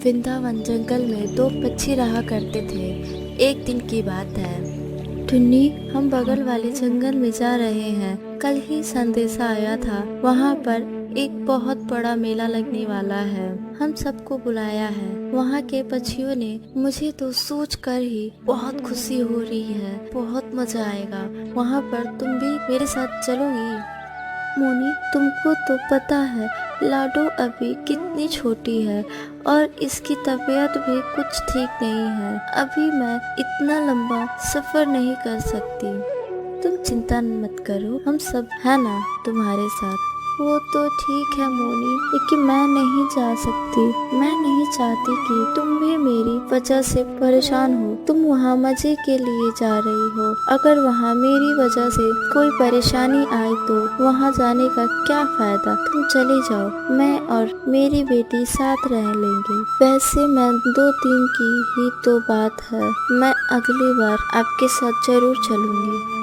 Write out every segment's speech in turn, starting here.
वृंदावन जंगल में दो पक्षी रहा करते थे। एक दिन की बात है। टुन्नी, हम बगल वाले जंगल में जा रहे हैं। कल ही संदेशा आया था, वहाँ पर एक बहुत बड़ा मेला लगने वाला है। हम सबको बुलाया है। वहाँ के पक्षियों ने मुझे तो सोच कर ही बहुत खुशी हो रही है। बहुत मजा आएगा। वहाँ पर तुम भी मेरे साथ चलोगी? मोनी, तुमको तो पता है लाडो अभी कितनी छोटी है और इसकी तबीयत भी कुछ ठीक नहीं है। अभी मैं इतना लंबा सफर नहीं कर सकती। तुम चिंता मत करो, हम सब है ना तुम्हारे साथ। वो तो ठीक है मोनी, लेकिन मैं नहीं जा सकती। मैं नहीं चाहती कि तुम भी मेरी वजह से परेशान हो। तुम वहाँ मजे के लिए जा रही हो। अगर वहाँ मेरी वजह से कोई परेशानी आए तो वहाँ जाने का क्या फायदा। तुम चले जाओ, मैं और मेरी बेटी साथ रह लेंगे। वैसे मैं 2 दिन की ही तो बात है। मैं अगली बार आपके साथ जरूर चलूंगी।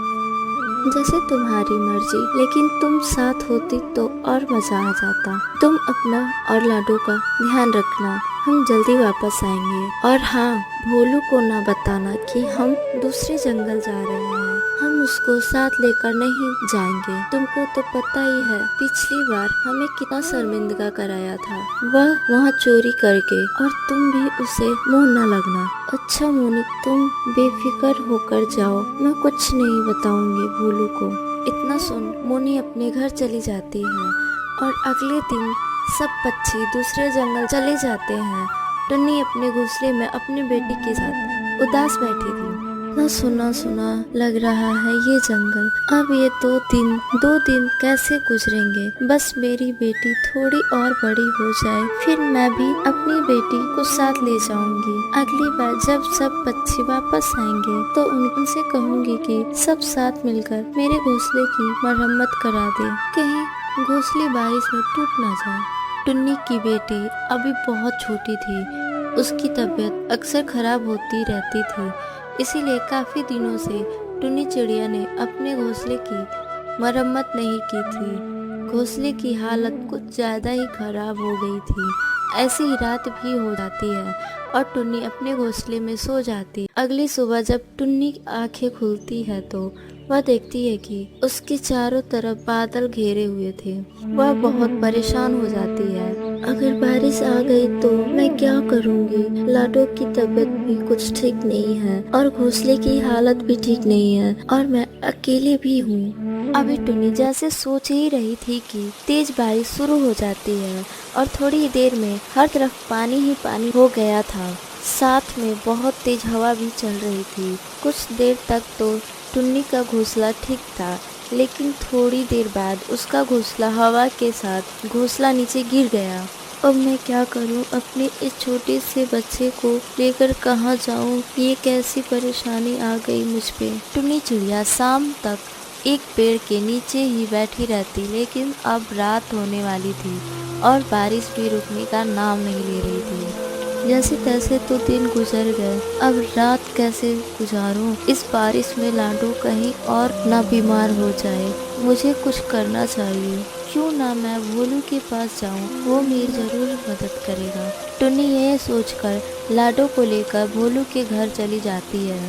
जैसे तुम्हारी मर्जी, लेकिन तुम साथ होती तो और मजा आ जाता। तुम अपना और लाडो का ध्यान रखना। हम जल्दी वापस आएंगे। और हाँ, भोलू को ना बताना कि हम दूसरे जंगल जा रहे हैं। हम उसको साथ लेकर नहीं जाएंगे। तुमको तो पता ही है पिछली बार हमें कितना शर्मिंदा कराया था वह वहाँ चोरी करके। और तुम भी उसे मुंह न लगना। अच्छा मोनी, तुम बेफिक्र होकर जाओ। मैं कुछ नहीं बताऊंगी भोलू को। इतना सुन मोनी अपने घर चली जाती है और अगले दिन सब पक्षी दूसरे जंगल चले जाते हैं। टुन्नी अपने घोंसले में अपनी बेटी के साथ उदास बैठी थी। ना सुना सुना लग रहा है ये जंगल। अब ये 2 दिन कैसे गुजरेंगे। बस मेरी बेटी थोड़ी और बड़ी हो जाए, फिर मैं भी अपनी बेटी को साथ ले जाऊंगी। अगली बार जब सब पक्षी वापस आएंगे तो उनसे कहूंगी कि सब साथ मिलकर मेरे घोंसले की मरम्मत करा दे, कहीं घोंसले बारिश में टूट ना जाए। टुन्नी की बेटी अभी बहुत छोटी थी। उसकी तबीयत अक्सर खराब होती रहती थी, इसीलिए काफी दिनों से टुन्नी चिड़िया ने अपने घोंसले की मरम्मत नहीं की थी। घोंसले की हालत कुछ ज्यादा ही खराब हो गई थी। ऐसी ही रात भी हो जाती है और टुन्नी अपने घोंसले में सो जाती। अगली सुबह जब टुन्नी आंखें खुलती है तो वह देखती है कि उसके चारों तरफ बादल घेरे हुए थे। वह बहुत परेशान हो जाती है। अगर बारिश आ गई तो मैं क्या करूंगी। लाडो की तबीयत भी कुछ ठीक नहीं है और घोंसले की हालत भी ठीक नहीं है और मैं अकेले भी हूँ। अभी टुन्नी जैसे सोच ही रही थी कि तेज बारिश शुरू हो जाती है और थोड़ी ही देर में हर तरफ पानी ही पानी हो गया था। साथ में बहुत तेज हवा भी चल रही थी। कुछ देर तक तो टुन्नी का घोंसला ठीक था, लेकिन थोड़ी देर बाद उसका घोंसला हवा के साथ घोंसला नीचे गिर गया। अब मैं क्या करूं। अपने इस छोटे से बच्चे को लेकर कहां जाऊं। ये कैसी परेशानी आ गई मुझ पे। टुन्नी चिड़िया शाम तक एक पेड़ के नीचे ही बैठी रहती, लेकिन अब रात होने वाली थी और बारिश भी रुकने का नाम नहीं ले रही थी। जैसे तैसे तो दिन गुजर गए। अब रात कैसे गुजारूं। इस बारिश में लाडो कहीं और ना बीमार हो जाए। मुझे कुछ करना चाहिए। क्यों ना मैं भोलू के पास जाऊं, वो मेरी जरूर मदद करेगा। टुन्नी यह सोचकर लाडो को लेकर भोलू के घर चली जाती है।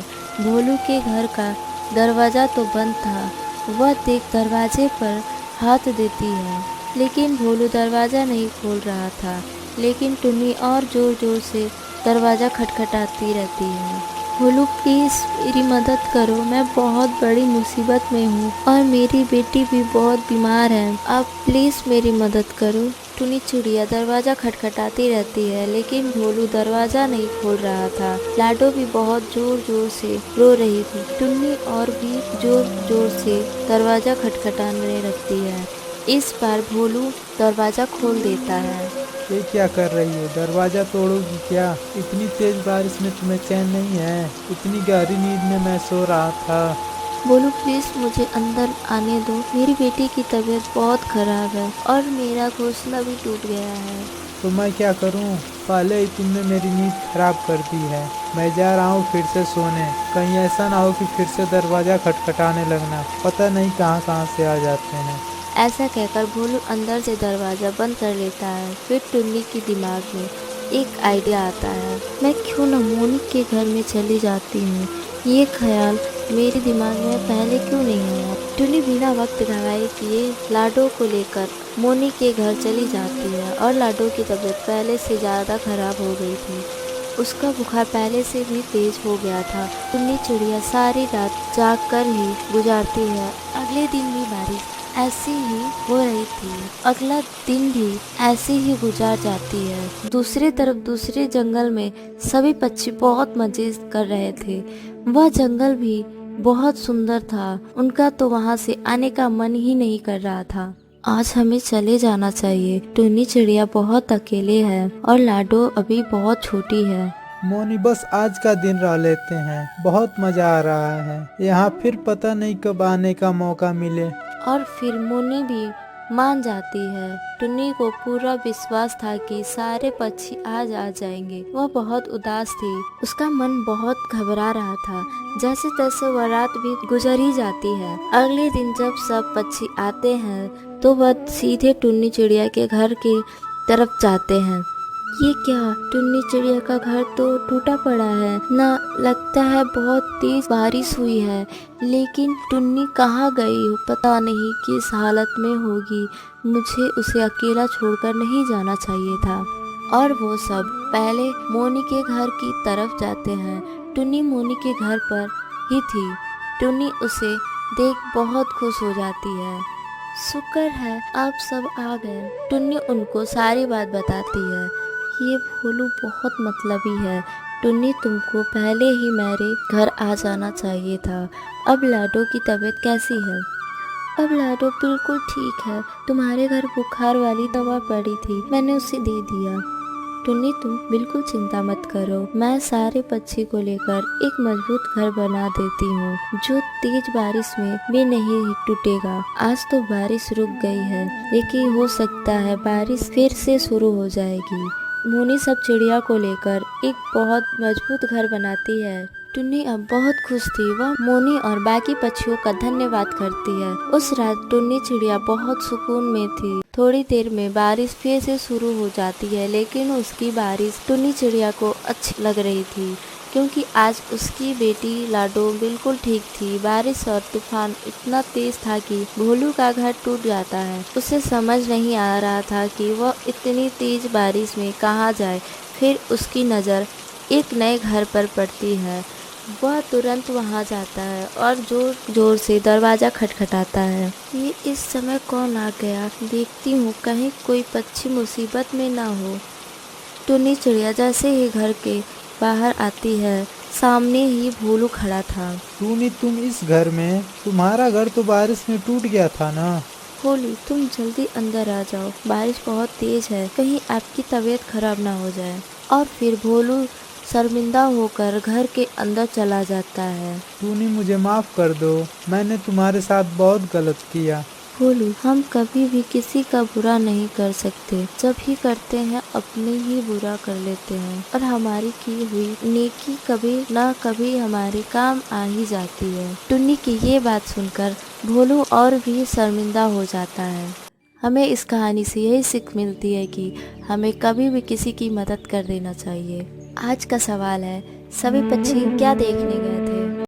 भोलू के घर का दरवाजा तो बंद था। वह देख दरवाजे पर हाथ देती है, लेकिन भोलू दरवाजा नहीं खोल रहा था। लेकिन टुन्नी और जोर जोर से दरवाजा खटखटाती रहती है। भोलू प्लीज मेरी मदद करो, मैं बहुत बड़ी मुसीबत में हूँ और मेरी बेटी भी बहुत बीमार है। आप प्लीज मेरी मदद करो। टुन्नी चिड़िया दरवाजा खटखटाती रहती है, लेकिन भोलू दरवाजा नहीं खोल रहा था। लाडो भी बहुत जोर जोर से रो रही थी। टुन्नी और भी जोर जोर से दरवाजा खटखटाने लगती है। इस बार भोलू दरवाजा खोल देता है। ये क्या कर रही हो? दरवाजा तोड़ोगी क्या? इतनी तेज बारिश में तुम्हें चैन नहीं है? इतनी गहरी नींद में मैं सो रहा था। बोलू प्लीज मुझे अंदर आने दो। मेरी बेटी की तबीयत बहुत खराब है और मेरा घोंसला भी टूट गया है। तो मैं क्या करूं? पहले ही तुमने मेरी नींद खराब कर दी है। मैं जा रहा हूँ फिर से सोने। कहीं ऐसा ना हो कि फिर से दरवाजा खटखटाने लगना। पता नहीं कहाँ कहाँ से आ जाते हैं। ऐसा कहकर भोलू अंदर से दरवाजा बंद कर लेता है। फिर टुन्नी के दिमाग में एक आइडिया आता है, मैं क्यों न मोनी के घर में चली जाती हूँ। ये ख्याल मेरे दिमाग में पहले क्यों नहीं आया। टुनी बिना वक्त गवाए किए लाडो को लेकर मोनी के घर चली जाती है और लाडो की तबीयत पहले से ज़्यादा खराब हो गई थी। उसका बुखार पहले से भी तेज हो गया था। टुन्नी चिड़िया सारी रात जाग कर ही गुजारती है। अगले दिन भी बारिश ऐसी ही हो रही थी। अगला दिन भी ऐसे ही गुजार जाती है। दूसरी तरफ दूसरे जंगल में सभी पक्षी बहुत मजे कर रहे थे। वह जंगल भी बहुत सुंदर था। उनका तो वहाँ से आने का मन ही नहीं कर रहा था। आज हमें चले जाना चाहिए। टुन्नी चिड़िया बहुत अकेले है और लाडो अभी बहुत छोटी है। मोनी बस आज का दिन रह लेते हैं, बहुत मजा आ रहा है यहाँ, फिर पता नहीं कब आने का मौका मिले। और फिर मोनी भी मान जाती है। टुन्नी को पूरा विश्वास था कि सारे पक्षी आज आ जाएंगे। वह बहुत उदास थी। उसका मन बहुत घबरा रहा था। जैसे तैसे वह रात भी गुजर ही जाती है। अगले दिन जब सब पक्षी आते हैं तो वह सीधे टुन्नी चिड़िया के घर की तरफ जाते हैं। ये क्या, टुन्नी चिड़िया का घर तो टूटा पड़ा है ना, लगता है बहुत तेज बारिश हुई है। लेकिन टुन्नी कहाँ गई हो, पता नहीं किस हालत में होगी। मुझे उसे अकेला छोड़कर नहीं जाना चाहिए था। और वो सब पहले मोनी के घर की तरफ जाते हैं। टुन्नी मोनी के घर पर ही थी। टुन्नी उसे देख बहुत खुश हो जाती है। शुक्र है आप सब आ गए। टुन्नी उनको सारी बात बताती है। ये भोलू बहुत मतलबी है। टुन्नी तुमको पहले ही मेरे घर आ जाना चाहिए था। अब लाडो की तबीयत कैसी है? अब लाडो बिल्कुल ठीक है। तुम्हारे घर बुखार वाली दवा पड़ी थी, मैंने उसे दे दिया। टुन्नी तुम बिल्कुल चिंता मत करो, मैं सारे पक्षी को लेकर एक मजबूत घर बना देती हूँ जो तेज बारिश में भी नहीं टूटेगा। आज तो बारिश रुक गई है, लेकिन हो सकता है बारिश फिर से शुरू हो जाएगी। मोनी सब चिड़िया को लेकर एक बहुत मजबूत घर बनाती है। टुन्नी अब बहुत खुश थी। वह मोनी और बाकी पक्षियों का धन्यवाद करती है। उस रात टुन्नी चिड़िया बहुत सुकून में थी। थोड़ी देर में बारिश फिर से शुरू हो जाती है, लेकिन उसकी बारिश टुन्नी चिड़िया को अच्छी लग रही थी क्योंकि आज उसकी बेटी लाडो बिल्कुल ठीक थी। बारिश और तूफान इतना तेज था कि भोलू का घर टूट जाता है। उसे समझ नहीं आ रहा था कि वह इतनी तेज बारिश में कहाँ जाए। फिर उसकी नज़र एक नए घर पर पड़ती है। वह तुरंत वहां जाता है और जोर जोर से दरवाजा खटखटाता है। ये इस समय कौन आ गया, देखती हूँ कहीं कोई पक्षी मुसीबत में ना हो। टुन्नी चिड़िया जैसे ही घर के बाहर आती है, सामने ही भोलू खड़ा था। टुनी तुम इस घर में, तुम्हारा घर तो बारिश में टूट गया था ना। भोलू तुम जल्दी अंदर आ जाओ, बारिश बहुत तेज है, कहीं आपकी तबीयत खराब ना हो जाए। और फिर भोलू शर्मिंदा होकर घर के अंदर चला जाता है। टुनी मुझे माफ कर दो, मैंने तुम्हारे साथ बहुत गलत किया। भोलू हम कभी भी किसी का बुरा नहीं कर सकते, जब भी करते हैं अपने ही बुरा कर लेते हैं और हमारी की हुई नेकी कभी ना कभी हमारे काम आ ही जाती है। टुन्नी की ये बात सुनकर भोलू और भी शर्मिंदा हो जाता है। हमें इस कहानी से यही सीख मिलती है कि हमें कभी भी किसी की मदद कर देना चाहिए। आज का सवाल है, सभी पक्षी क्या देखने गए थे?